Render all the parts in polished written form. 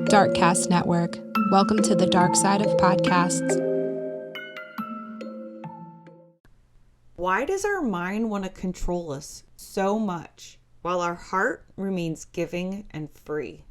Darkcast Network. Welcome to the dark side of podcasts. Why does our mind want to control us so much while our heart remains giving and free?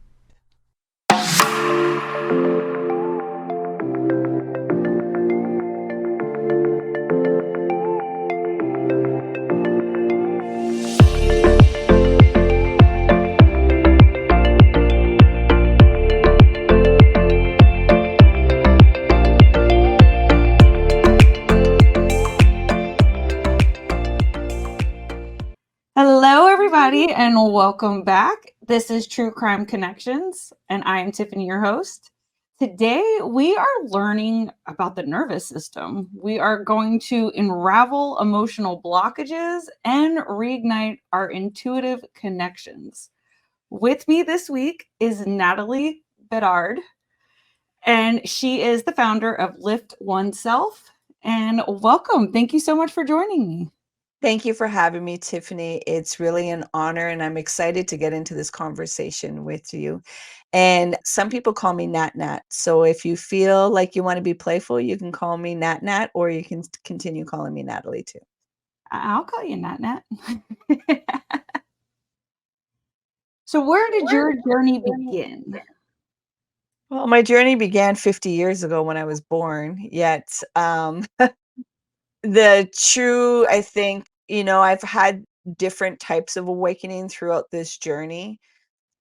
Hello, everybody, and welcome back. This is True Crime Connections, and I am Tiffany, your host. Today, we are learning about the nervous system. We are going to unravel emotional blockages and reignite our intuitive connections. With me this week is Natalie Bedard, and she is the founder of Lift Oneself. And welcome. Thank you so much for joining me. Thank you for having me, Tiffany. It's really an honor, and I'm excited to get into this conversation with you. And some people call me NatNat. So if you feel like you want to be playful, you can call me NatNat, or you can continue calling me Natalie too. I'll call you NatNat. So where did your journey begin? Well, my journey began 50 years ago when I was born, yet I think, I've had different types of awakening throughout this journey.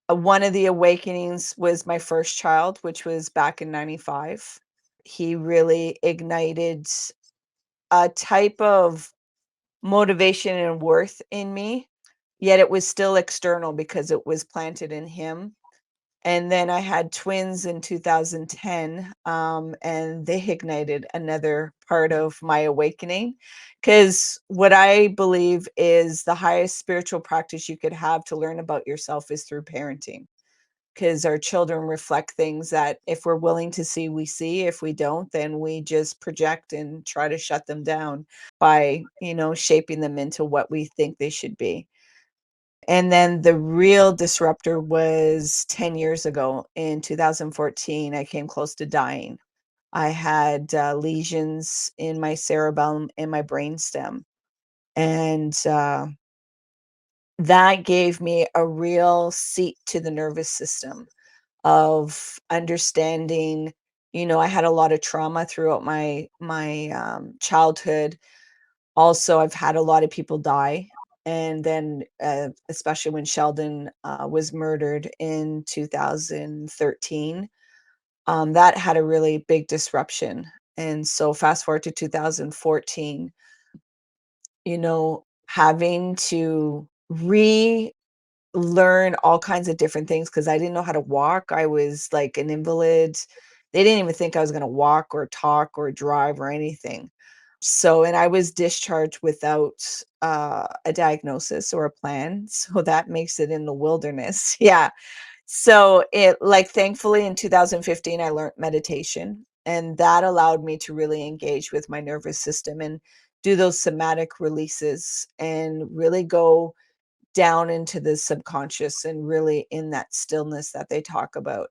One of the awakenings was my first child, which was back in 95. He really ignited a type of motivation and worth in me, yet it was still external because it was planted in him. And then I had twins in 2010, and they ignited another part of my awakening. Because what I believe is the highest spiritual practice you could have to learn about yourself is through parenting. Because our children reflect things that if we're willing to see, we see. If we don't, then we just project and try to shut them down by, shaping them into what we think they should be. And then the real disruptor was 10 years ago in 2014. I came close to dying. I had lesions in my cerebellum and my brainstem. And that gave me a real seat to the nervous system of understanding. I had a lot of trauma throughout my childhood. Also, I've had a lot of people die. And then, especially when Sheldon was murdered in 2013, that had a really big disruption. And so, fast forward to 2014, having to learn all kinds of different things because I didn't know how to walk. I was like an invalid. They didn't even think I was going to walk or talk or drive or anything. So, and I was discharged without a diagnosis or a plan. So that makes it in the wilderness. Yeah. So thankfully in 2015, I learned meditation, and that allowed me to really engage with my nervous system and do those somatic releases and really go down into the subconscious and really in that stillness that they talk about.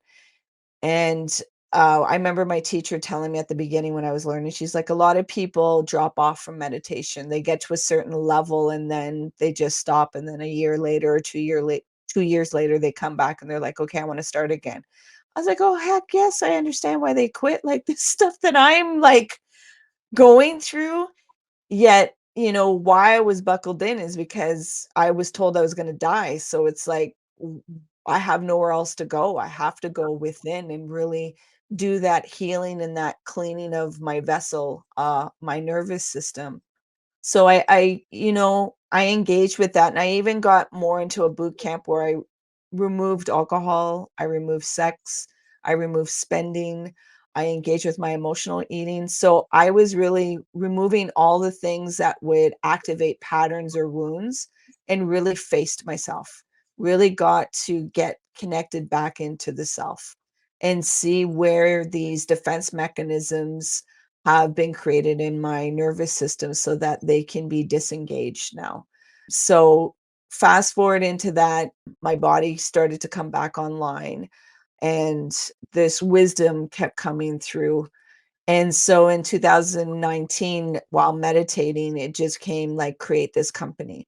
And I remember my teacher telling me at the beginning when I was learning, she's like, a lot of people drop off from meditation. They get to a certain level and then they just stop. And then a year later or 2 years later, they come back and they're like, okay, I want to start again. I was like, oh, heck yes, I understand why they quit. Like this stuff that I'm like going through. Yet, why I was buckled in is because I was told I was going to die. So it's like, I have nowhere else to go. I have to go within and really do that healing and that cleaning of my vessel, my nervous system. So I engaged with that. And I even got more into a boot camp where I removed alcohol, I removed sex, I removed spending, I engaged with my emotional eating. So I was really removing all the things that would activate patterns or wounds and really faced myself, really got to get connected back into the self and see where these defense mechanisms have been created in my nervous system so that they can be disengaged now. So fast forward into that, my body started to come back online. and this wisdom kept coming through. And so in 2019, while meditating, it just came like, create this company.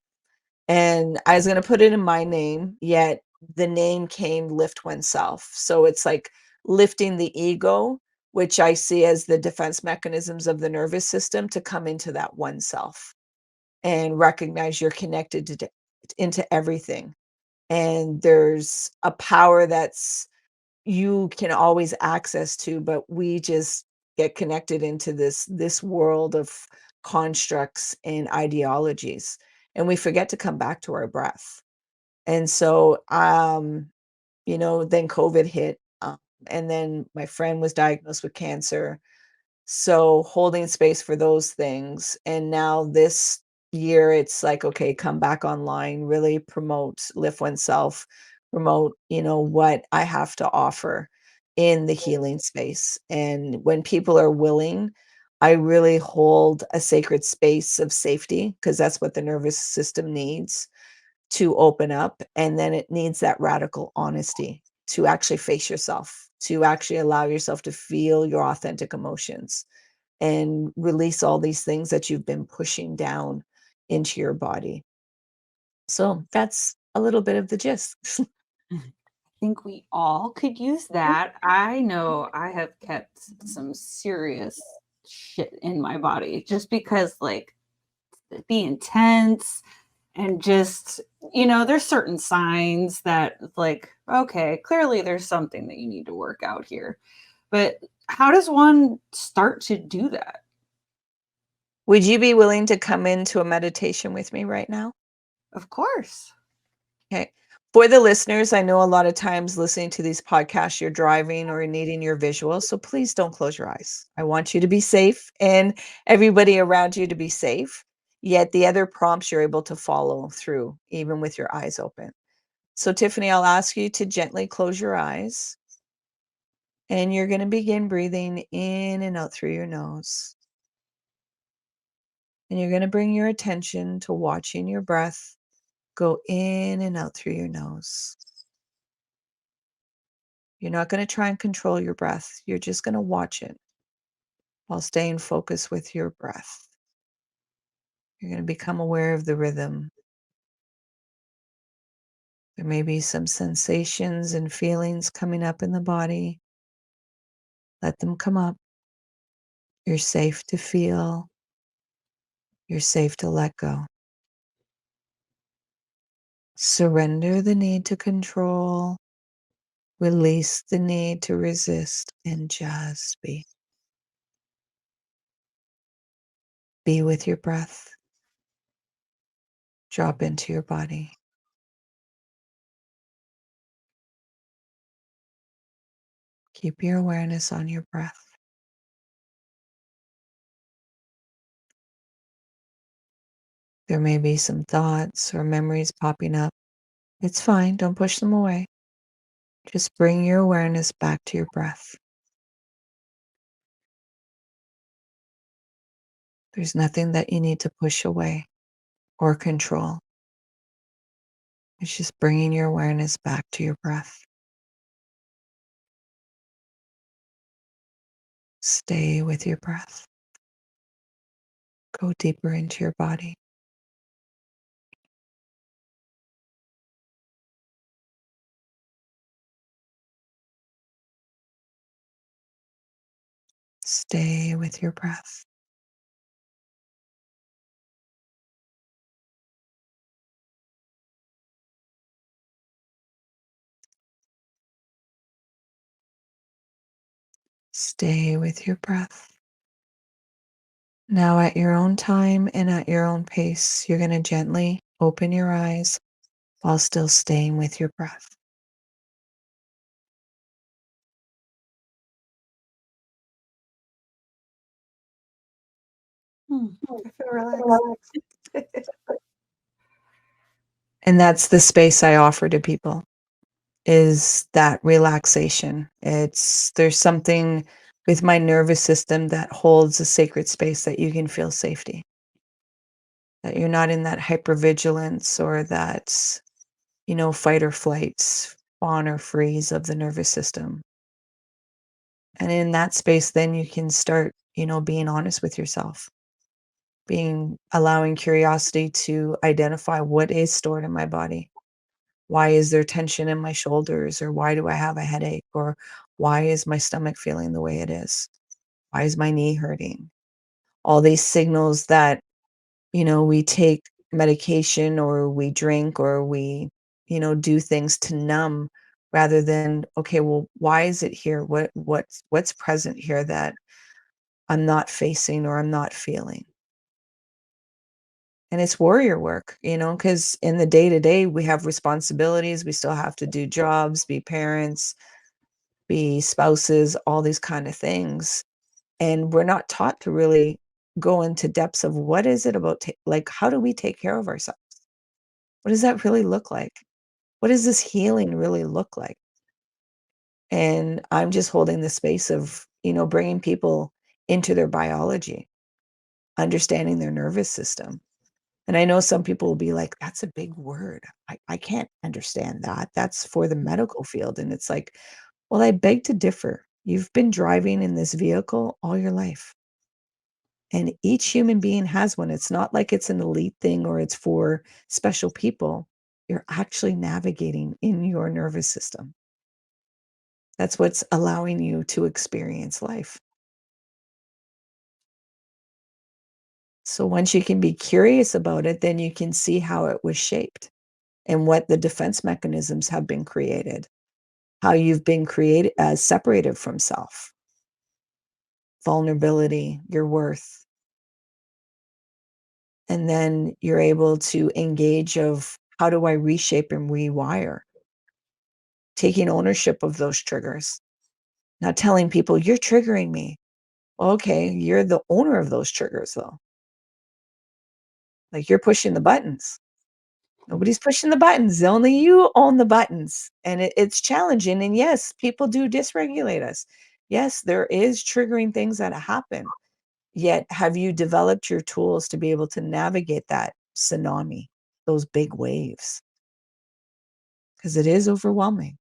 And I was going to put it in my name, yet the name came lift oneself. So it's like lifting the ego, which I see as the defense mechanisms of the nervous system, to come into that oneself and recognize you're connected into everything. And there's a power that's you can always access to, but we just get connected into this world of constructs and ideologies, and we forget to come back to our breath. And so then COVID hit, and then my friend was diagnosed with cancer, so holding space for those things. And now this year, it's like, okay, come back online, really promote, lift oneself, promote, what I have to offer in the healing space. And when people are willing, I really hold a sacred space of safety, because that's what the nervous system needs to open up. And then it needs that radical honesty to actually face yourself, to actually allow yourself to feel your authentic emotions and release all these things that you've been pushing down into your body. So that's a little bit of the gist. I think we all could use that. I know I have kept some serious shit in my body just because, like, being tense and just, there's certain signs that, like, okay, clearly there's something that you need to work out here. But how does one start to do that? Would you be willing to come into a meditation with me right now? Of course. Okay. For the listeners, I know a lot of times listening to these podcasts, you're driving or needing your visuals. So please don't close your eyes. I want you to be safe and everybody around you to be safe. Yet the other prompts you're able to follow through, even with your eyes open. So, Tiffany, I'll ask you to gently close your eyes, and you're going to begin breathing in and out through your nose. And you're going to bring your attention to watching your breath go in and out through your nose. You're not going to try and control your breath. You're just going to watch it while staying focused with your breath. You're going to become aware of the rhythm. There may be some sensations and feelings coming up in the body. Let them come up. You're safe to feel. You're safe to let go. Surrender the need to control. Release the need to resist and just be. Be with your breath. Drop into your body. Keep your awareness on your breath. There may be some thoughts or memories popping up. It's fine. Don't push them away. Just bring your awareness back to your breath. There's nothing that you need to push away or control. It's just bringing your awareness back to your breath. Stay with your breath. Go deeper into your body. Stay with your breath. Stay with your breath. Now, at your own time and at your own pace, you're going to gently open your eyes while still staying with your breath. I feel relaxed. And that's the space I offer to people, is that relaxation. There's something with my nervous system that holds a sacred space that you can feel safety. That you're not in that hypervigilance or that, fight or flight. fawn or freeze of the nervous system. And in that space, then you can start, being honest with yourself, allowing curiosity to identify what is stored in my body. Why is there tension in my shoulders? Or why do I have a headache? Or why is my stomach feeling the way it is? Why is my knee hurting? All these signals that, we take medication or we drink or we, do things to numb rather than, okay, well, why is it here? What's present here that I'm not facing or I'm not feeling? And it's warrior work, because in the day to day, we have responsibilities. We still have to do jobs, be parents, be spouses, all these kind of things. And we're not taught to really go into depths of what is it about, like, how do we take care of ourselves? What does that really look like? What does this healing really look like? And I'm just holding the space of, bringing people into their biology, understanding their nervous system. And I know some people will be like, that's a big word. I can't understand that. That's for the medical field. And it's like, well, I beg to differ. You've been driving in this vehicle all your life. And each human being has one. It's not like it's an elite thing or it's for special people. You're actually navigating in your nervous system. That's what's allowing you to experience life. So once you can be curious about it, then you can see how it was shaped and what the defense mechanisms have been created, how you've been created separated from self, vulnerability, your worth. And then you're able to engage of how do I reshape and rewire, taking ownership of those triggers, not telling people you're triggering me. Well, okay, you're the owner of those triggers though. Like you're pushing the buttons. Nobody's pushing the buttons. Only you own the buttons. And it's challenging. And yes, people do dysregulate us. Yes, there is triggering things that happen. Yet, have you developed your tools to be able to navigate that tsunami, those big waves? Because it is overwhelming.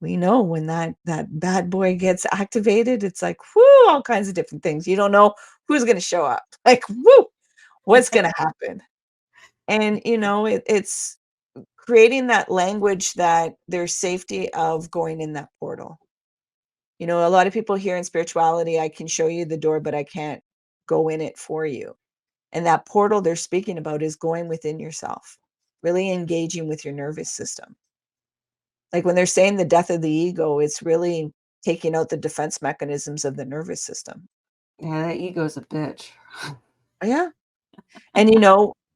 We know when that bad boy gets activated, it's like, whoo, all kinds of different things. You don't know who's going to show up. Like, whoo, what's going to happen? And, it's creating that language that there's safety of going in that portal. A lot of people here in spirituality, I can show you the door, but I can't go in it for you. And that portal they're speaking about is going within yourself, really engaging with your nervous system. Like when they're saying the death of the ego, it's really taking out the defense mechanisms of the nervous system. Yeah, that ego's a bitch. Yeah. And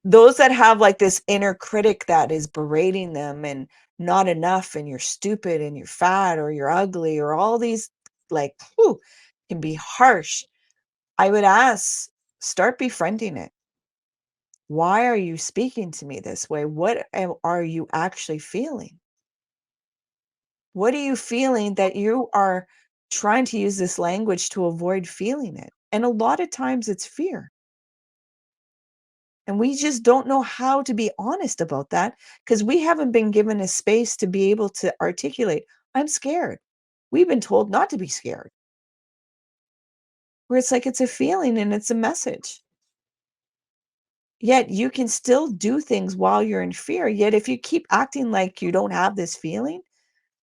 those that have like this inner critic that is berating them and not enough and you're stupid and you're fat or you're ugly or all these like whew, can be harsh. I would ask, start befriending it. Why are you speaking to me this way? Are you actually feeling? What are you feeling that you are trying to use this language to avoid feeling it? And a lot of times it's fear. And we just don't know how to be honest about that because we haven't been given a space to be able to articulate, I'm scared. We've been told not to be scared. Where it's like it's a feeling and it's a message. Yet you can still do things while you're in fear. Yet if you keep acting like you don't have this feeling,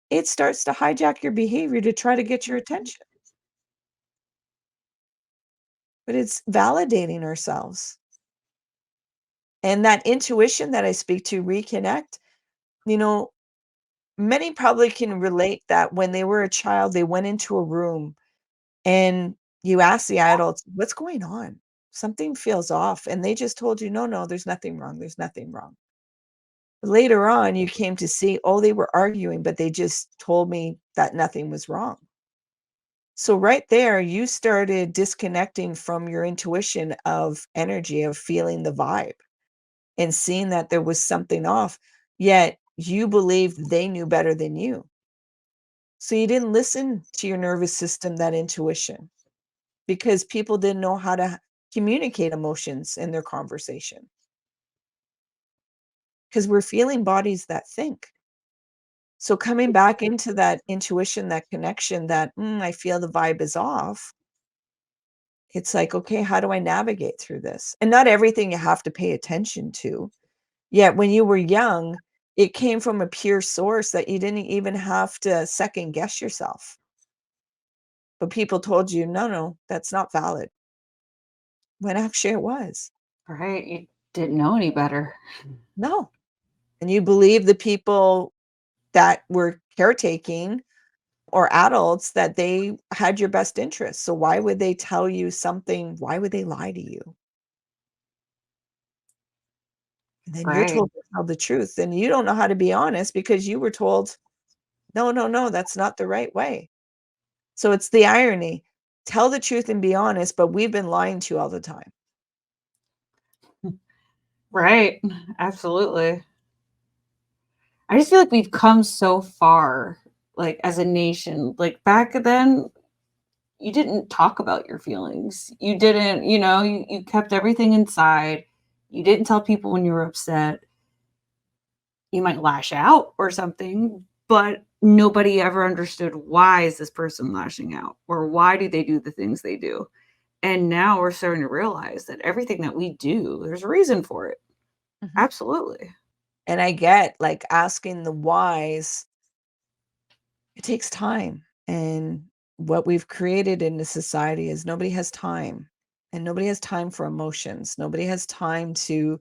it starts to hijack your behavior to try to get your attention. But it's validating ourselves. And that intuition that I speak to, reconnect, you know, many probably can relate that when they were a child, they went into a room and you ask the adults, what's going on? Something feels off. And they just told you, no, no, there's nothing wrong. There's nothing wrong. Later on, you came to see, oh, they were arguing, but they just told me that nothing was wrong. So right there, you started disconnecting from your intuition of energy, of feeling the vibe and seeing that there was something off, yet you believed they knew better than you. So you didn't listen to your nervous system, that intuition, because people didn't know how to communicate emotions in their conversation. Because we're feeling bodies that think. So coming back into that intuition, that connection, that I feel the vibe is off. It's like, okay, how do I navigate through this? And not everything you have to pay attention to. Yet when you were young, it came from a pure source that you didn't even have to second guess yourself. But people told you, no, no, that's not valid. When actually it was. Right. You didn't know any better. No. And you believe the people that were caretaking or adults that they had your best interest. So why would they tell you something? Why would they lie to you? And then you're Right. told to tell the truth and you don't know how to be honest because you were told, no, no, no, that's not the right way. So it's the irony. Tell the truth and be honest, but we've been lying to you all the time. Right. Absolutely. I just feel like we've come so far, like as a nation. Like back then, you didn't talk about your feelings. You didn't, you kept everything inside. You didn't tell people when you were upset. You might lash out or something, but nobody ever understood why is this person lashing out or why do they do the things they do. And now we're starting to realize that everything that we do, there's a reason for it. Mhm. Absolutely. And I get like asking the whys, it takes time. And what we've created in the society is nobody has time. And nobody has time for emotions. Nobody has time to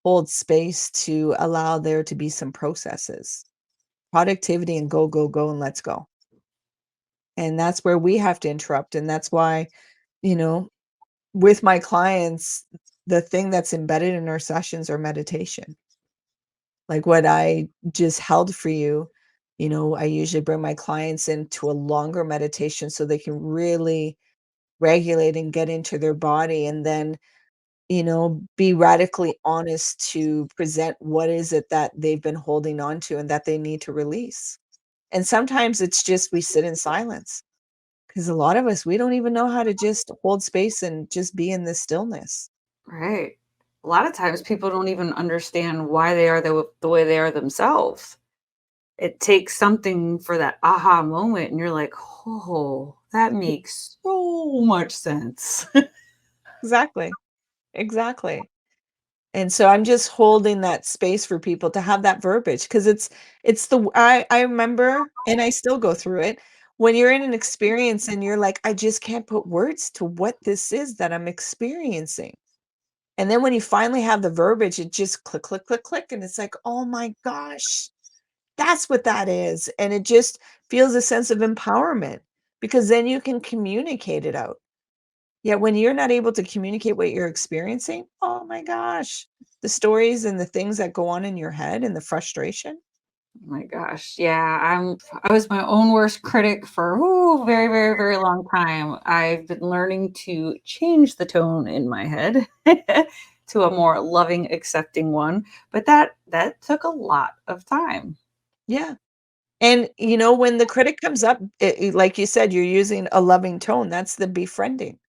hold space to allow there to be some processes. Productivity and go, go, go, and let's go. And that's where we have to interrupt. And that's why, you know, with my clients, the thing that's embedded in our sessions are meditation. Like what I just held for you, I usually bring my clients into a longer meditation so they can really regulate and get into their body and then, be radically honest to present what is it that they've been holding on to and that they need to release. And sometimes it's just we sit in silence because a lot of us, we don't even know how to just hold space and just be in this stillness. Right. A lot of times people don't even understand why they are the way they are themselves. It takes something for that aha moment, and you're like, oh, that makes so much sense. Exactly. Exactly. And so I'm just holding that space for people to have that verbiage because I remember and I still go through it when you're in an experience and you're like, I just can't put words to what this is that I'm experiencing. And then when you finally have the verbiage, it just click, click, click, click. And it's like, oh my gosh, that's what that is. And it just feels a sense of empowerment because then you can communicate it out. Yeah, when you're not able to communicate what you're experiencing, oh my gosh, the stories and the things that go on in your head and the frustration. Oh my gosh. Yeah, I was my own worst critic for very, very, very long time. I've been learning to change the tone in my head to a more loving, accepting one, but that took a lot of time. Yeah. And when the critic comes up, like you said, you're using a loving tone. That's the befriending.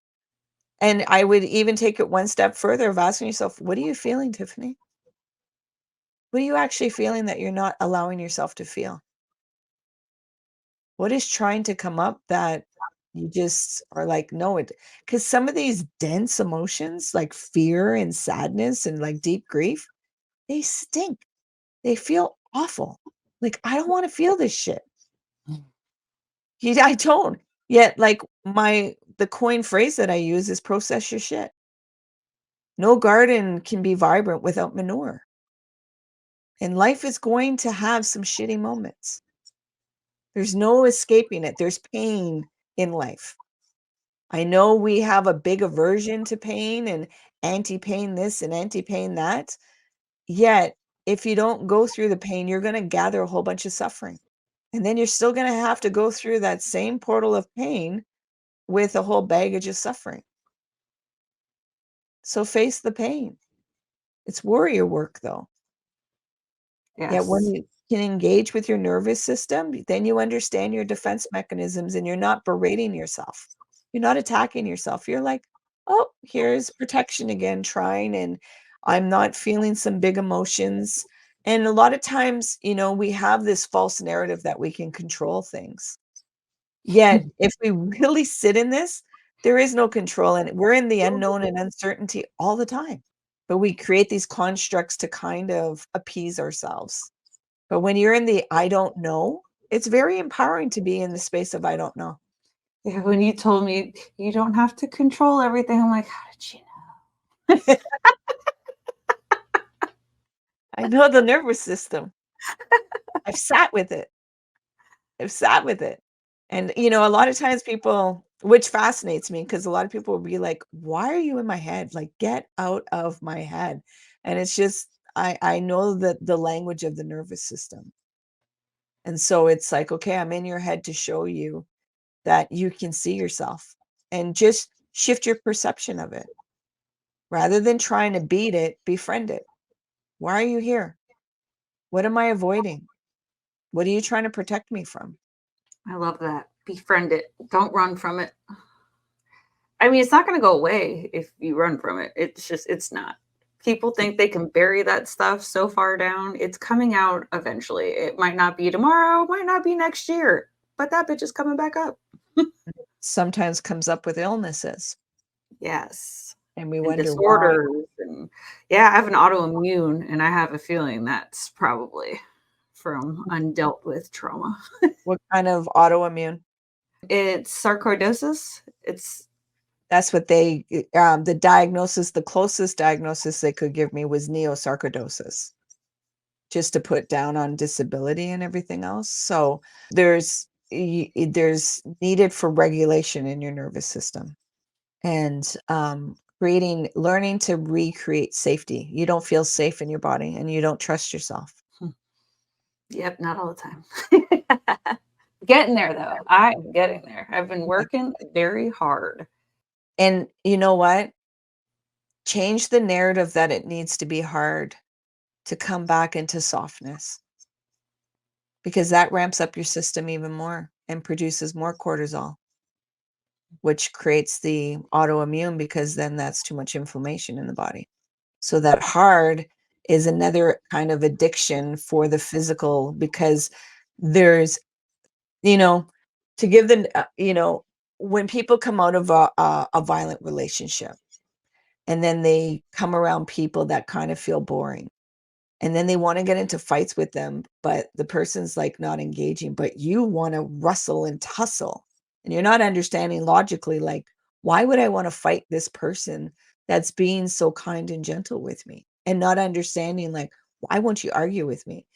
And I would even take it one step further of asking yourself, what are you feeling, Tiffany? What are you actually feeling that you're not allowing yourself to feel? What is trying to come up that you just are like, no, because some of these dense emotions like fear and sadness and like deep grief, they stink. They feel awful. Like, I don't wanna feel this shit. I don't. Yet, like, the coin phrase that I use is process your shit. No garden can be vibrant without manure, and life is going to have some shitty moments. There's no escaping it. There's pain in life. I know we have a big aversion to pain and anti-pain this and anti-pain that, yet, if you don't go through the pain, you're gonna gather a whole bunch of suffering. And then you're still gonna have to go through that same portal of pain with a whole baggage of suffering. So face the pain. It's warrior work though. Yet when Yes. you can engage with your nervous system, then you understand your defense mechanisms and you're not berating yourself. You're not attacking yourself. You're like, oh, here's protection again, trying, and I'm not feeling some big emotions. And a lot of times, we have this false narrative that we can control things. Yet, if we really sit in this, there is no control, and we're in the unknown and uncertainty all the time. But we create these constructs to kind of appease ourselves. But when you're in the I don't know, it's very empowering to be in the space of I don't know. Yeah, when you told me you don't have to control everything, I'm like, how did you know? I know the nervous system. I've sat with it. I've sat with it. And, a lot of times people, which fascinates me, because a lot of people will be like, why are you in my head? Like, get out of my head. And it's just, I know that the language of the nervous system. And so it's like, okay, I'm in your head to show you that you can see yourself and just shift your perception of it. Rather than trying to beat it, befriend it. Why are you here? What am I avoiding? What are you trying to protect me from? I love that. Befriend it. Don't run from it. I mean, it's not going to go away if you run from it. It's not. People think they can bury that stuff so far down. It's coming out eventually. It might not be tomorrow, might not be next year, but that bitch is coming back up. Sometimes comes up with illnesses, Yes. and we And wonder why. disorders. And yeah, I have an autoimmune, and I have a feeling that's probably from undealt with trauma. What kind of autoimmune? It's sarcoidosis. It's That's what the the closest diagnosis they could give me was neosarcoidosis, just to put down on disability and everything else. So there's needed for regulation in your nervous system, and learning to recreate safety. You don't feel safe in your body, and you don't trust yourself. Yep, not all the time. Getting there though. I am getting there. I've been working very hard. And you know what? Change the narrative that it needs to be hard to come back into softness, because that ramps up your system even more and produces more cortisol, which creates the autoimmune, because then that's too much inflammation in the body. So that hard is another kind of addiction for the physical, because there's, you know, to give them, when people come out of a violent relationship and then they come around people that kind of feel boring, and then they want to get into fights with them, but the person's like not engaging, but you want to rustle and tussle, and you're not understanding logically, like, why would I want to fight this person that's being so kind and gentle with me, and not understanding, like, why won't you argue with me?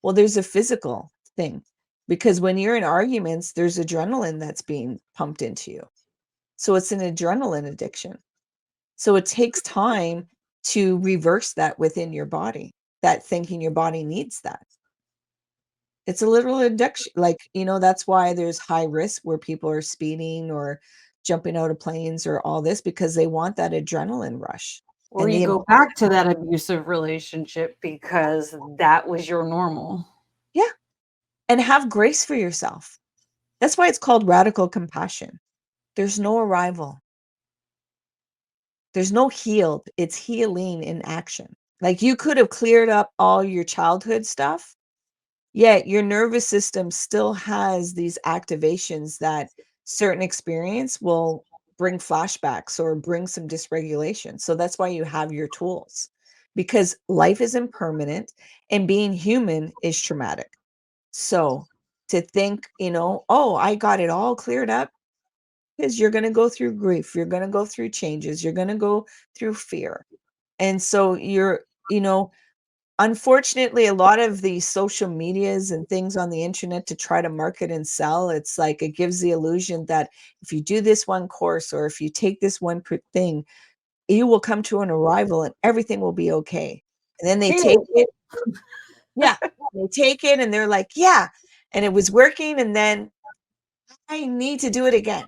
Well, there's a physical thing, because when you're in arguments, there's adrenaline that's being pumped into you. So it's an adrenaline addiction. So it takes time to reverse that within your body, that thinking your body needs that. It's a literal addiction. Like, that's why there's high risk where people are speeding or jumping out of planes or all this, because they want that adrenaline rush. Or And you the go back to that abusive relationship because that was your normal. Yeah, and have grace for yourself. That's why it's called radical compassion. There's no arrival. There's no healed. It's healing in action. Like, you could have cleared up all your childhood stuff, yet your nervous system still has these activations that certain experience will bring flashbacks or bring some dysregulation. So that's why you have your tools, because life is impermanent and being human is traumatic. So to think, oh, I got it all cleared up, because you're going to go through grief, you're going to go through changes, you're going to go through fear. And so you know, unfortunately, a lot of the social medias and things on the internet to try to market and sell, it's like it gives the illusion that if you do this one course or if you take this one thing, you will come to an arrival and everything will be okay. And then they take Really? it. Yeah. They take it and they're like, yeah, and it was working. And then I need to do it again.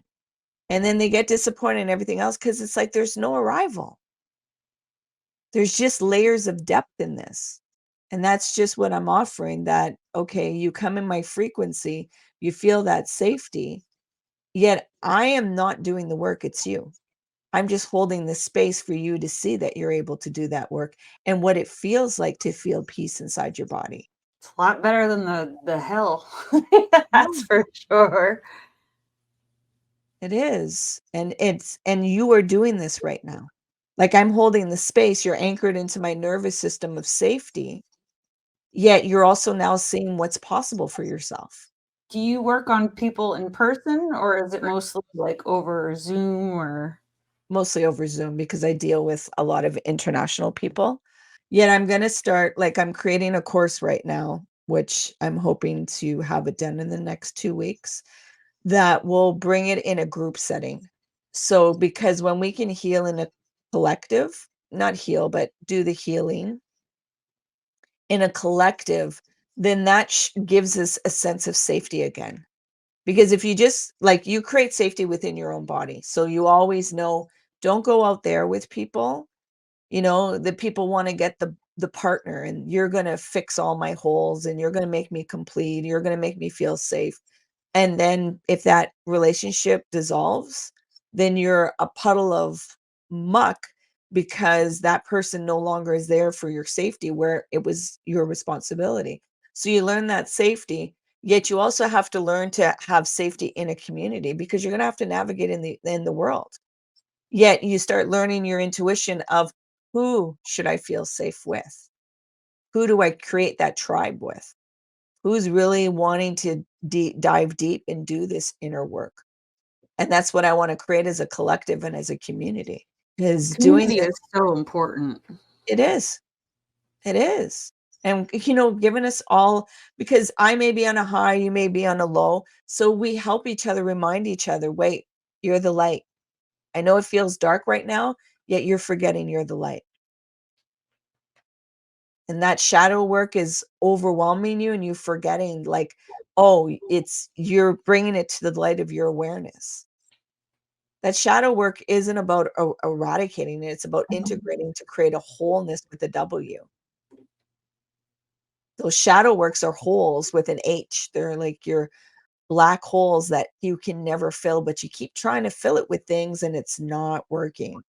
And then they get disappointed and everything else, because it's like there's no arrival. There's just layers of depth in this. And that's just what I'm offering, that, okay, you come in my frequency, you feel that safety, yet I am not doing the work, it's you. I'm just holding the space for you to see that you're able to do that work and what it feels like to feel peace inside your body. It's a lot better than the hell. Yeah, That's for sure. it is. And you are doing this right now. Like I'm holding the space, you're anchored into my nervous system of safety, yet you're also now seeing what's possible for yourself. Do you work on people in person or is it mostly like over Zoom or Mostly over Zoom because I deal with a lot of international people. Yet I'm going to start, like, I'm creating a course right now, which I'm hoping to have it done in the next 2 weeks, that will bring it in a group setting. So, because when we can heal in a collective, not heal, but do the healing in a collective, then that gives us a sense of safety again. Because if you just like you create safety within your own body. So you always know, don't go out there with people, the people want to get the partner and you're going to fix all my holes and you're going to make me complete, you're going to make me feel safe. And then if that relationship dissolves, then you're a puddle of muck because that person no longer is there for your safety where it was your responsibility. So you learn that safety, yet you also have to learn to have safety in a community because you're going to have to navigate in the world. Yet you start learning your intuition of who should I feel safe with? Who do I create that tribe with? Who's really wanting to dive deep and do this inner work? And that's what I want to create as a collective and as a community. Is doing community this, is so important. it is. It is. And giving us all, because I may be on a high, you may be on a low. So we help each other, remind each other, wait, you're the light. I know it feels dark right now, yet you're forgetting you're the light. And that shadow work is overwhelming you and you forgetting, like, oh, you're bringing it to the light of your awareness. That shadow work isn't about eradicating it, it's about integrating to create a wholeness with a W. Those shadow works are holes with an H. They're like your black holes that you can never fill, but you keep trying to fill it with things and it's not working.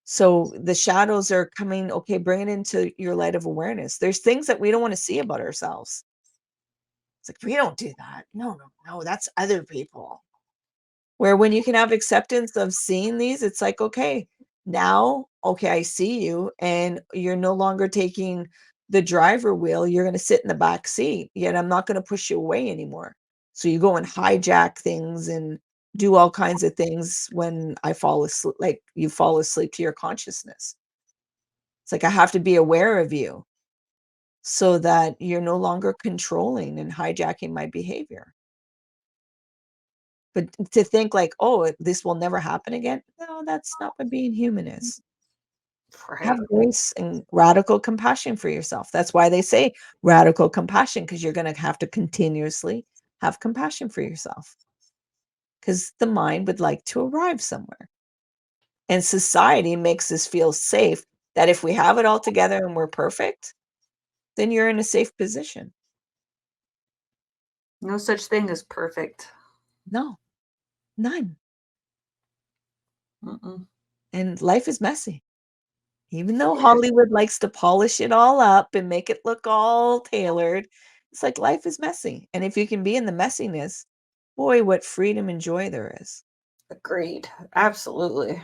So the shadows are coming, okay, bring it into your light of awareness. There's things that we don't want to see about ourselves. It's like, we don't do that. No, no, no, that's other people. Where when you can have acceptance of seeing these, it's like, okay, now, okay, I see you, and you're no longer taking the driver wheel. You're going to sit in the back seat, yet I'm not going to push you away anymore. So you go and hijack things and do all kinds of things when I fall asleep, like you fall asleep to your consciousness. It's like I have to be aware of you so that you're no longer controlling and hijacking my behavior. But to think like, "Oh, this will never happen again." No, that's not what being human is. Have Right. grace and radical compassion for yourself. That's why they say radical compassion, because you're gonna have to continuously have compassion for yourself. Because the mind would like to arrive somewhere. And society makes us feel safe that if we have it all together and we're perfect, then you're in a safe position. No such thing as perfect. No, none. Mm-mm. And life is messy. Even though Hollywood likes to polish it all up and make it look all tailored, it's like life is messy. And if you can be in the messiness, boy, what freedom and joy there is. Agreed. Absolutely.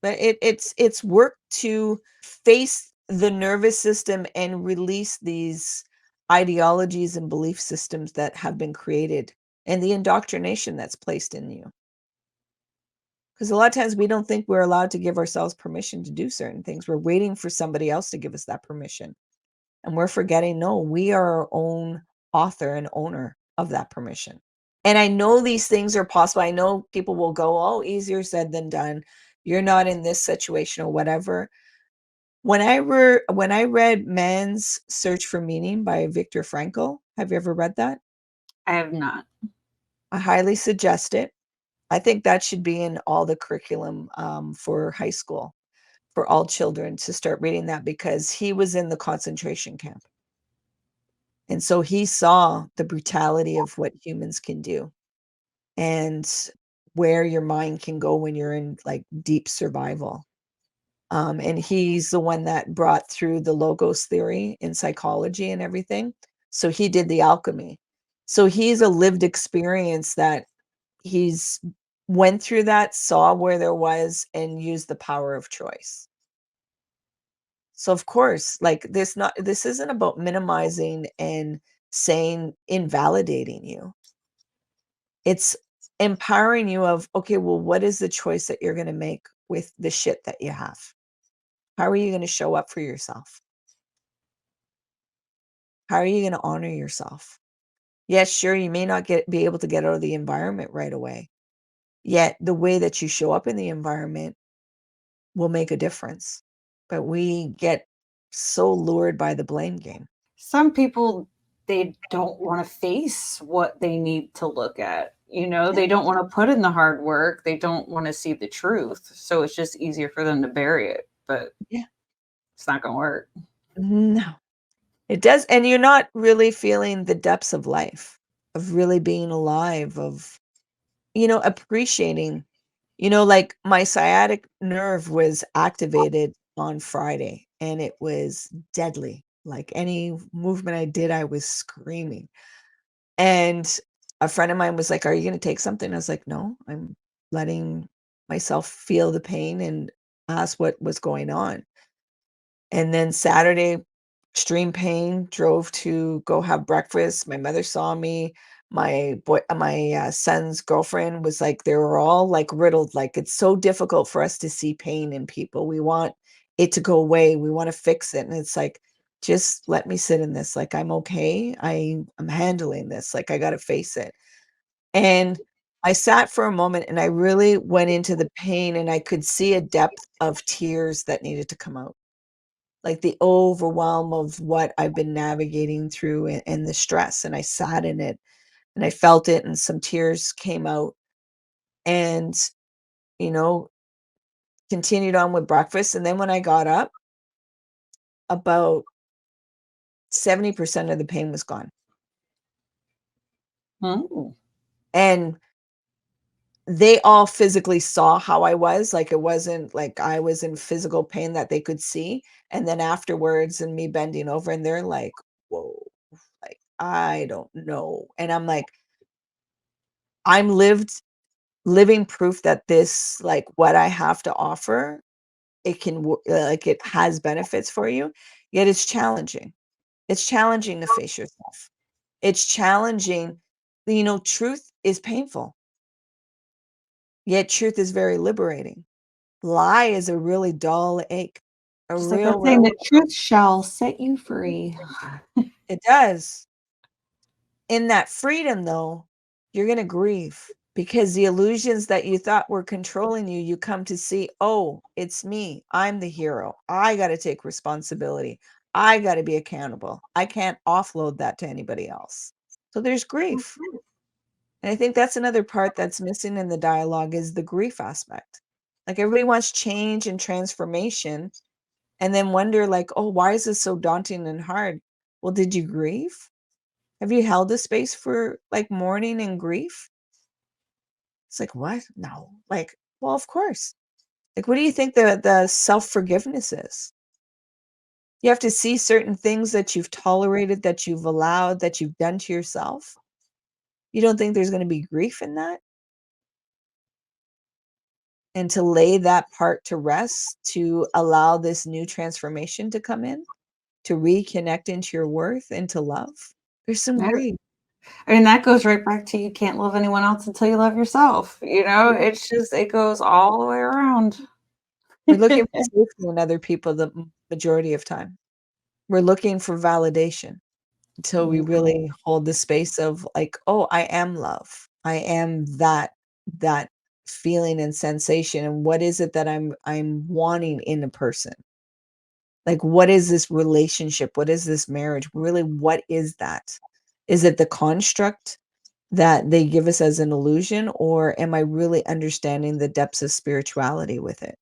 But it's work to face the nervous system and release these ideologies and belief systems that have been created and the indoctrination that's placed in you. Because a lot of times we don't think we're allowed to give ourselves permission to do certain things. We're waiting for somebody else to give us that permission. And we're forgetting, no, we are our own author and owner of that permission. And I know these things are possible. I know people will go, oh, easier said than done. You're not in this situation or whatever. When I read Man's Search for Meaning by Viktor Frankl, have you ever read that? I have not. I highly suggest it. I think that should be in all the curriculum for high school, for all children to start reading that because he was in the concentration camp. And so he saw the brutality of what humans can do. And where your mind can go when you're in like deep survival. And he's the one that brought through the logos theory in psychology and everything. So he did the alchemy. So he's a lived experience that he's went through that, saw where there was, and used the power of choice. So of course, like this isn't about minimizing and saying invalidating you. It's empowering you of, okay, well, what is the choice that you're going to make with the shit that you have? How are you going to show up for yourself? How are you going to honor yourself? Yes, sure, you may not be able to get out of the environment right away. Yet the way that you show up in the environment will make a difference. But we get so lured by the blame game. Some people, they don't want to face what they need to look at. Yeah. They don't want to put in the hard work. They don't want to see the truth. So it's just easier for them to bury it. But Yeah. it's not going to work. No, it does. And you're not really feeling the depths of life, of really being alive, of, appreciating, like my sciatic nerve was activated on Friday and it was deadly. Like any movement I did, I was screaming. And a friend of mine was like, "Are you gonna take something?" I was like, "No, I'm letting myself feel the pain and ask what was going on." And then Saturday, extreme pain, drove to go have breakfast. My mother saw me. My son's girlfriend was like, they were all like riddled. Like, it's so difficult for us to see pain in people. We want it to go away. We want to fix it. And it's like, just let me sit in this. Like, I'm okay. I'm handling this. Like, I got to face it. And I sat for a moment and I really went into the pain and I could see a depth of tears that needed to come out, like the overwhelm of what I've been navigating through and the stress. And I sat in it and I felt it and some tears came out and, you know, continued on with breakfast. And then when I got up, about 70% of the pain was gone. Oh. And they all physically saw how I was. Like, it wasn't like I was in physical pain that they could see. And then afterwards, and me bending over, and they're like, whoa, like, I don't know. And I'm like, I'm living proof that this, like, what I have to offer, it can like, it has benefits for you, yet it's challenging. It's challenging to face yourself. It's challenging. Truth is painful, yet truth is very liberating. Lie is a really dull ache. A Just like that real, saying, real, the truth shall set you free. it does. In that freedom, though, you're going to grieve because the illusions that you thought were controlling you, you come to see, oh, it's me. I'm the hero. I got to take responsibility. I got to be accountable. I can't offload that to anybody else. So there's grief. And I think that's another part that's missing in the dialogue is the grief aspect. Like, everybody wants change and transformation and then wonder like, oh, why is this so daunting and hard? Well, did you grieve? Have you held a space for like mourning and grief? It's like, what? No. Like, well, of course. Like, what do you think the self-forgiveness is? You have to see certain things that you've tolerated, that you've allowed, that you've done to yourself. You don't think there's going to be grief in that? And to lay that part to rest, to allow this new transformation to come in, to reconnect into your worth, into love. There's some Yeah. grief. I mean, that goes right back to you can't love anyone else until you love yourself. It's just, it goes all the way around. We're looking for safety in other people the majority of time. We're looking for validation until we really hold the space of like, oh, I am love. I am that feeling and sensation. And what is it that I'm wanting in a person? Like, what is this relationship? What is this marriage? Really, what is that? Is it the construct that they give us as an illusion, or am I really understanding the depths of spirituality with it?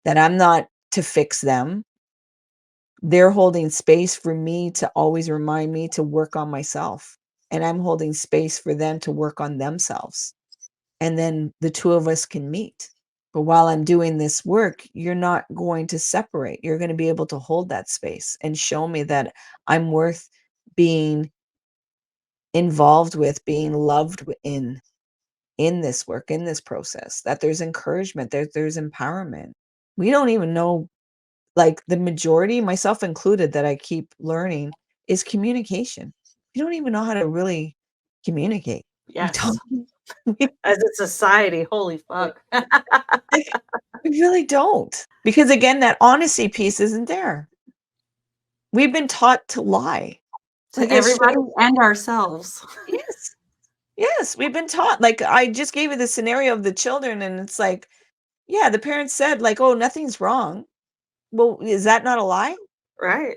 That I'm not to fix them. They're holding space for me to always remind me to work on myself, and I'm holding space for them to work on themselves. and then the two of us can meet. But while I'm doing this work, you're not going to separate. You're going to be able to hold that space and show me that I'm worth being involved with, being loved in this work, in this process, that there's encouragement, there's empowerment. We don't even know, like the majority, myself included, that I keep learning is communication. You don't even know how to really communicate. We Yes. don't. We, As a society, holy fuck. like, we really don't. Because again, that honesty piece isn't there. We've been taught to lie. To Like I everybody showed, and ourselves. yes. Yes, we've been taught. Like I just gave you the scenario of the children, and it's like, yeah, the parents said, like, oh, nothing's wrong. Well, is that not a lie? Right.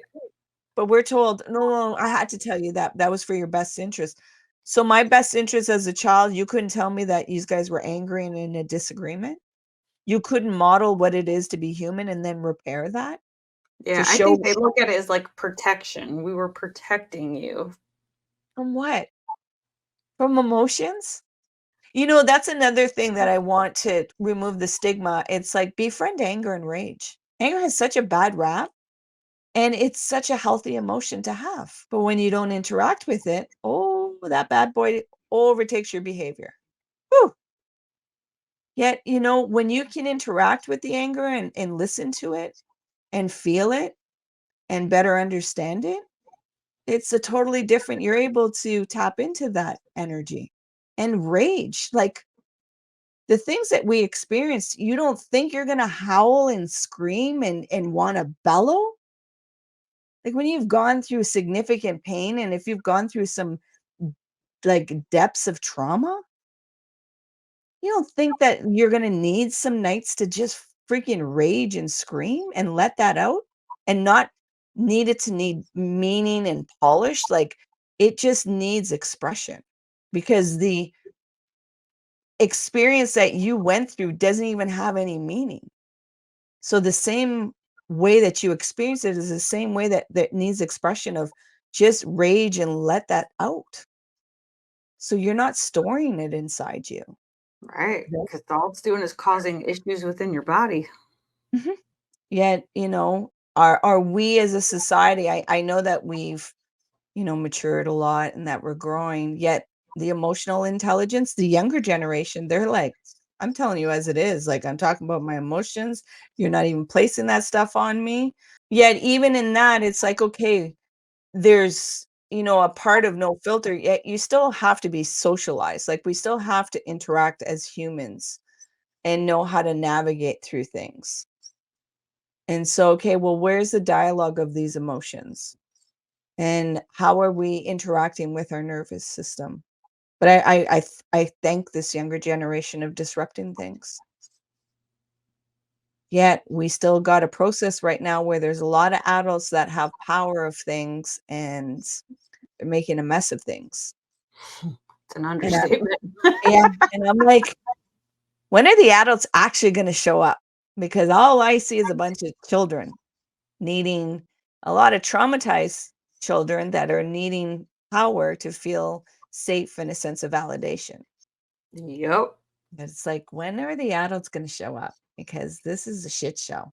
But we're told, no, no, I had to tell you that that was for your best interest. So my best interest as a child, you couldn't tell me that you guys were angry and in a disagreement. You couldn't model what it is to be human and then repair that to Yeah, I show think they look at it as like protection. We were protecting you. from what? From emotions? That's another thing that I want to remove the stigma. It's like befriend anger and rage. Anger has such a bad rap, and it's such a healthy emotion to have. But when you don't interact with it, oh, that bad boy overtakes your behavior. Whew. Yet, when you can interact with the anger and listen to it and feel it and better understand it, it's a totally different, you're able to tap into that energy. And rage, like the things that we experience, you don't think you're going to howl and scream and want to bellow? Like when you've gone through significant pain and if you've gone through some like depths of trauma, you don't think that you're going to need some nights to just freaking rage and scream and let that out and not need it to need meaning and polish? Like it just needs expression because the experience that you went through doesn't even have any meaning. So the same way that you experience it is the same way that needs expression of just rage and let that out. So you're not storing it inside you. Right. Yep. Because all it's doing is causing issues within your body. Mhm. Yet, are we as a society, I know that we've, matured a lot and that we're growing, yet the emotional intelligence, the younger generation, they're like, I'm telling you as it is, like I'm talking about my emotions. You're not even placing that stuff on me. Yet even in that, it's like, okay, there's, a part of no filter, yet you still have to be socialized. Like we still have to interact as humans and know how to navigate through things. And so, okay, well, where's the dialogue of these emotions? And how are we interacting with our nervous system? But I thank this younger generation of disrupting things. Yet we still got a process right now where there's a lot of adults that have power of things and they're making a mess of things. It's an And understatement. yeah, and I'm like, when are the adults actually going to show up? Because all I see is a bunch of children needing a lot of traumatized children that are needing power to feel safe and a sense of validation. Yep. But it's like, when are the adults going to show up? Because this is a shit show,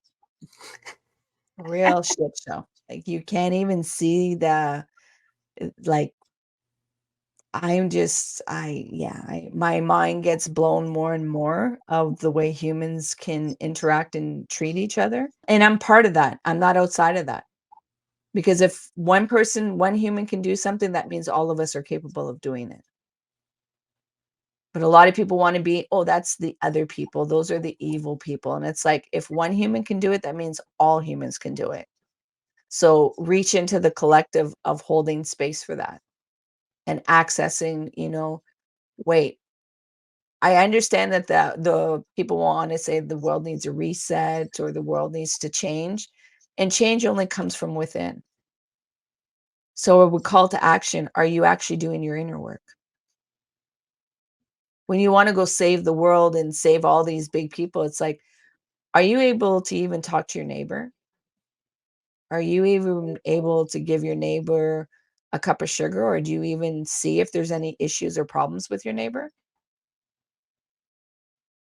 a real shit show. Like you can't even see like my mind gets blown more and more of the way humans can interact and treat each other. And I'm part of that. I'm not outside of that. Because if one human can do something, that means all of us are capable of doing it. But a lot of people want to be, oh, that's the other people. Those are the evil people. And it's like, if one human can do it, that means all humans can do it. So reach into the collective of holding space for that and accessing, wait, I understand that the people want to say the world needs a reset or the world needs to change. And change only comes from within. So a call to action, are you actually doing your inner work? When you wanna go save the world and save all these big people, it's like, are you able to even talk to your neighbor? Are you even able to give your neighbor a cup of sugar, or do you even see if there's any issues or problems with your neighbor?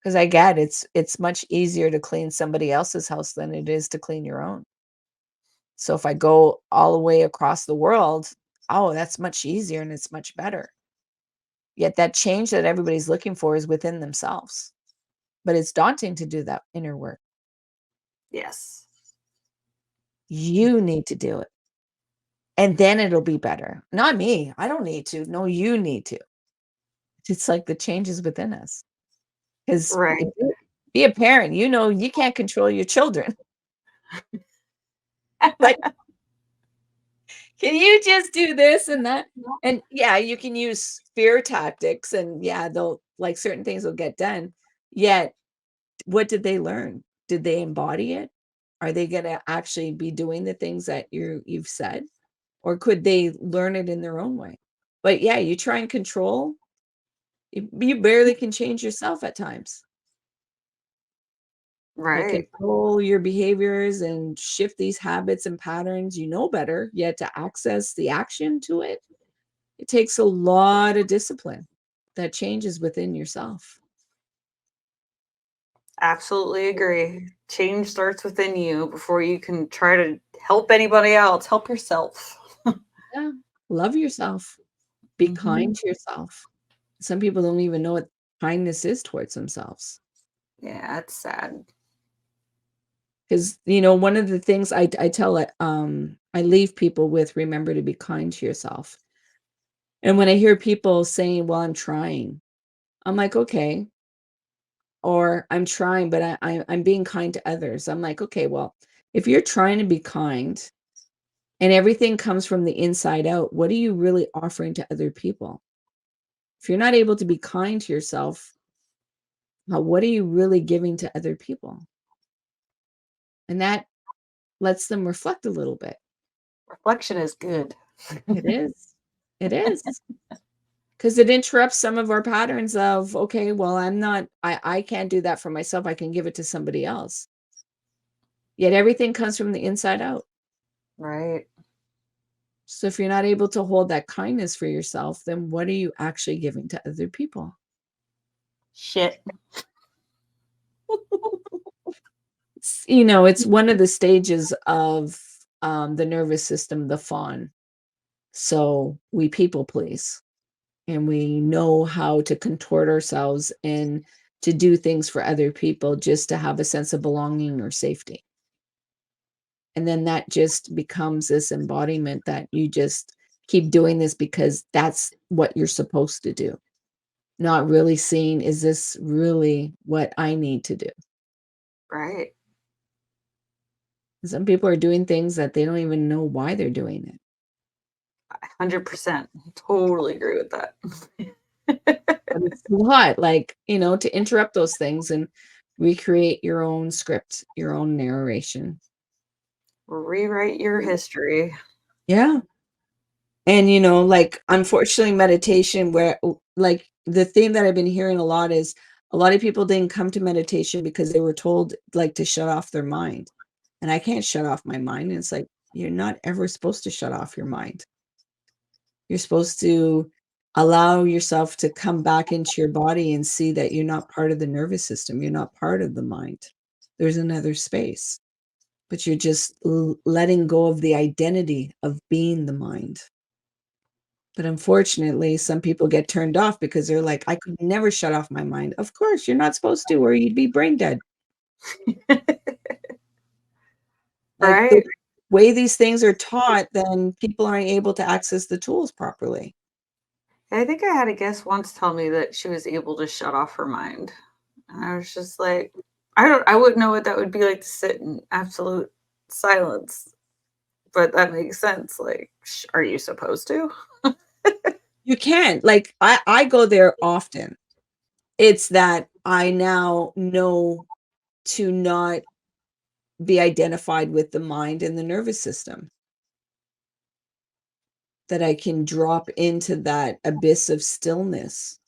Because I get it's much easier to clean somebody else's house than it is to clean your own. So if I go all the way across the world, oh, that's much easier and it's much better. Yet that change that everybody's looking for is within themselves. But it's daunting to do that inner work. Yes. You need to do it. And then it'll be better. Not me. I don't need to. No, you need to. It's like the changes within us. Because Right. be a parent, you know you can't control your children. Like, can you just do this and that? And yeah, you can use fear tactics and yeah, they'll like certain things will get done. Yet, what did they learn? Did they embody it? Are they gonna actually be doing the things that you've said? Or could they learn it in their own way? But yeah, you try and control, you barely can change yourself at times. Like Right. control your behaviors and shift these habits and patterns, you know better, yet to access the action to it, it takes a lot of discipline that changes within yourself. Absolutely agree. Change starts within you before you can try to help anybody else. Help yourself. Yeah. Love yourself. Be Mhm. kind to yourself. Some people don't even know what kindness is towards themselves. Yeah, it's sad. Because one of the things I tell I leave people with, remember to be kind to yourself. And when I hear people saying, well, I'm trying, I'm like, okay, or I'm trying, but I'm being kind to others. I'm like, okay, well, if you're trying to be kind and everything comes from the inside out, what are you really offering to other people? If you're not able to be kind to yourself, what are you really giving to other people? And that lets them reflect a little bit. Reflection is good. It is. It is. Because it interrupts some of our patterns of, okay, well, I can't do that for myself. I can give it to somebody else. Yet everything comes from the inside out. Right. So if you're not able to hold that kindness for yourself, then what are you actually giving to other people? Shit. It's one of the stages of the nervous system, the fawn. So we people please, and we know how to contort ourselves and to do things for other people just to have a sense of belonging or safety. And then that just becomes this embodiment that you just keep doing this because that's what you're supposed to do. Not really seeing, is this really what I need to do? Right. Some people are doing things that they don't even know why they're doing it. 100%. Totally agree with that. But it's a lot, like, to interrupt those things and recreate your own script, your own narration. Rewrite your history. Yeah. And, like, unfortunately, meditation, where, like, the theme that I've been hearing a lot is a lot of people didn't come to meditation because they were told, like, to shut off their mind. And I can't shut off my mind. And it's like, you're not ever supposed to shut off your mind. You're supposed to allow yourself to come back into your body and see that you're not part of the nervous system. You're not part of the mind. There's another space, but you're just letting go of the identity of being the mind. But unfortunately, some people get turned off because they're like, I could never shut off my mind. Of course, you're not supposed to, or you'd be brain dead. Like the Right. way these things are taught, then people aren't able to access the tools properly. I think I had a guest once tell me that she was able to shut off her mind. And I was just like, I wouldn't know what that would be like to sit in absolute silence. But that makes sense. Like, are you supposed to? You can. Like, I go there often. It's that I now know to not be identified with the mind and the nervous system, that I can drop into that abyss of stillness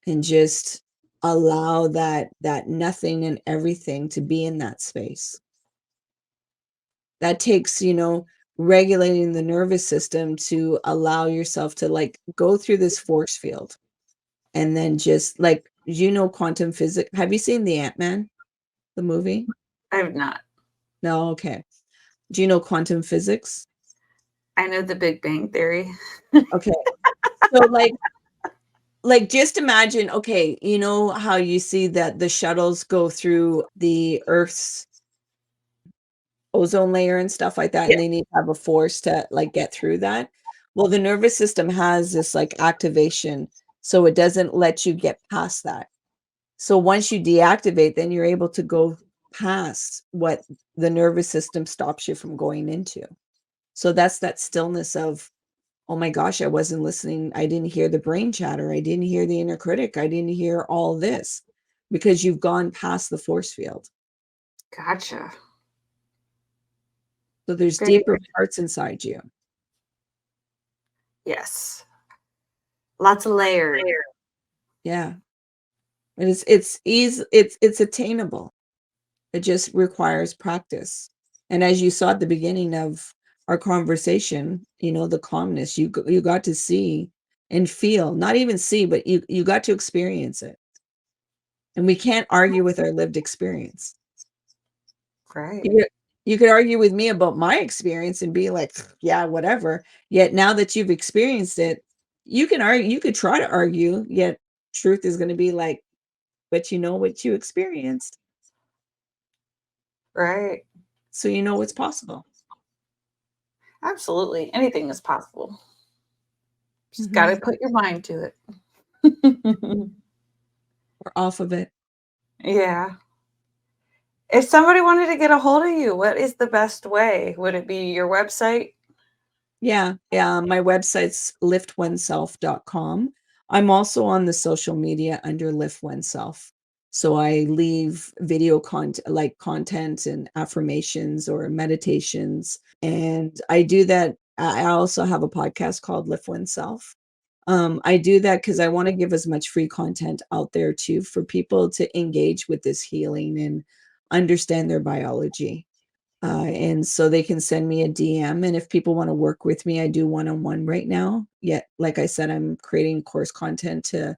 and just allow that nothing and everything to be in that space. That takes, regulating the nervous system to allow yourself to like go through this force field and then just like you know quantum physics? Have you seen the Ant-Man, the movie? I have not. No, okay. Do you know quantum physics? I know the Big Bang Theory. Okay. So like just imagine, okay, you know how you see that the shuttles go through the Earth's ozone layer and stuff like that, Yeah. and they need to have a force to like get through that. Well, the nervous system has this like activation, so it doesn't let you get past that. So once you deactivate, then you're able to go past what the nervous system stops you from going into. So that's that stillness of, oh my gosh, I wasn't listening. I didn't hear the brain chatter. I didn't hear the inner critic. I didn't hear all this because you've gone past the force field. Gotcha. So there's Very deeper good. parts inside you. Yes. Lots of layers. Yeah. And it's easy, it's attainable. It just requires practice. And as you saw at the beginning of our conversation, you know, the calmness you got to see and feel, not even see, but you got to experience it. And we can't argue with our lived experience. Right. You could argue with me about my experience and be like, yeah, whatever. Yet now that you've experienced it, you can argue, you could try to argue, yet truth is going to be like, but you know what you experienced. Right. So you know what's possible. Absolutely. Anything is possible. Just got Mhm. to put your mind to it. We're off of it. Yeah. If somebody wanted to get a hold of you, what is the best way? Would it be your website? Yeah. Yeah. My website's liftoneself.com. I'm also on the social media under Lift Oneself. So I leave video content like content and affirmations or meditations. And I do that. I also have a podcast called Lift Oneself. I do that because I want to give as much free content out there too for people to engage with this healing and understand their biology. And so they can send me a DM. And if people want to work with me, I do one-on-one right now. Yet, like I said, I'm creating course content to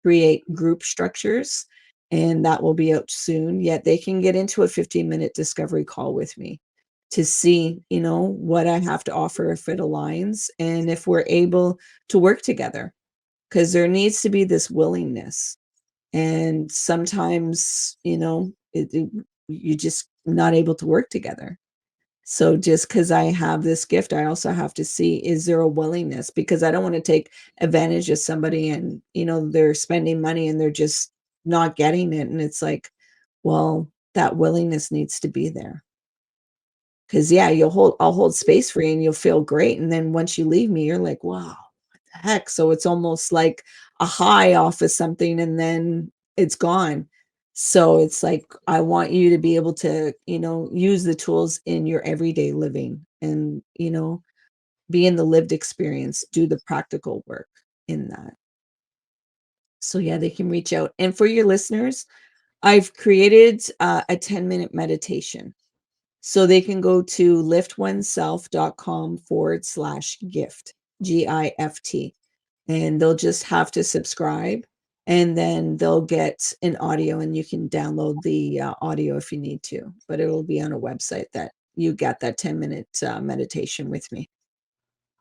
create group structures, and that will be out soon. Yet they can get into a 15-minute discovery call with me to see, you know, what I have to offer if it aligns and if we're able to work together. Because there needs to be this willingness. And sometimes, you know, you're just not able to work together. So just because I have this gift, I also have to see, is there a willingness? Because I don't want to take advantage of somebody and, you know, they're spending money and they're just not getting it. And it's like, well, that willingness needs to be there. Because yeah, I'll hold space for you and you'll feel great. And then once you leave me, you're like, wow, what the heck? So it's almost like a high off of something and then it's gone. So it's like, I want you to be able to, you know, use the tools in your everyday living and, you know, be in the lived experience, do the practical work in that. So yeah, they can reach out. And for your listeners, I've created a 10-minute meditation. So they can go to liftoneself.com/gift, GIFT, and they'll just have to subscribe and then they'll get an audio and you can download the audio if you need to, but it will be on a website that you get that 10-minute meditation with me.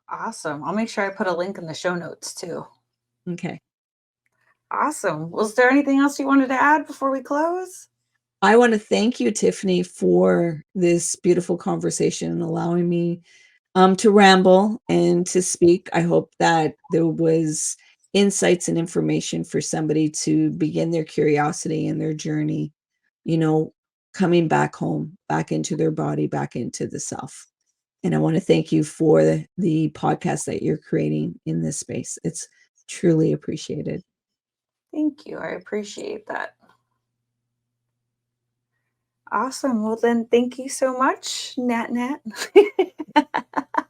Awesome. I'll make sure I put a link in the show notes too. Okay. Awesome. Was there anything else you wanted to add before we close? I want to thank you, Tiffany, for this beautiful conversation and allowing me to ramble and to speak. I hope that there was insights and information for somebody to begin their curiosity and their journey, you know, coming back home, back into their body, back into the self. And I want to thank you for the podcast that you're creating in this space. It's truly appreciated. Thank you. I appreciate that. Awesome. Well, then, thank you so much, NatNat.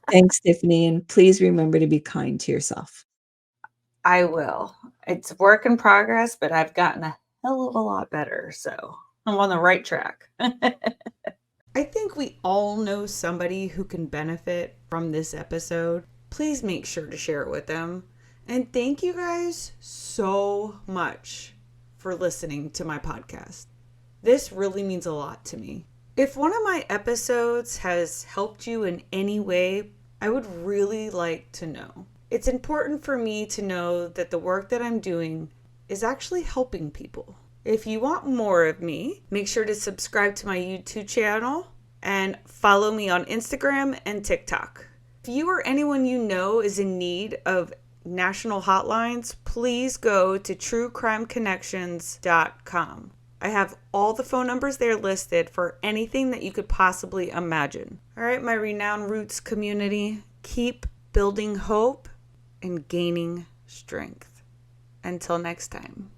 Thanks, Tiffany. And please remember to be kind to yourself. I will. It's work in progress, but I've gotten a hell of a lot better. So I'm on the right track. I think we all know somebody who can benefit from this episode. Please make sure to share it with them. And thank you guys so much for listening to my podcast. This really means a lot to me. If one of my episodes has helped you in any way, I would really like to know. It's important for me to know that the work that I'm doing is actually helping people. If you want more of me, make sure to subscribe to my YouTube channel and follow me on Instagram and TikTok. If you or anyone you know is in need of national hotlines, please go to truecrimeconnections.com. I have all the phone numbers there listed for anything that you could possibly imagine. All right, my Renowned Roots community, keep building hope and gaining strength. Until next time.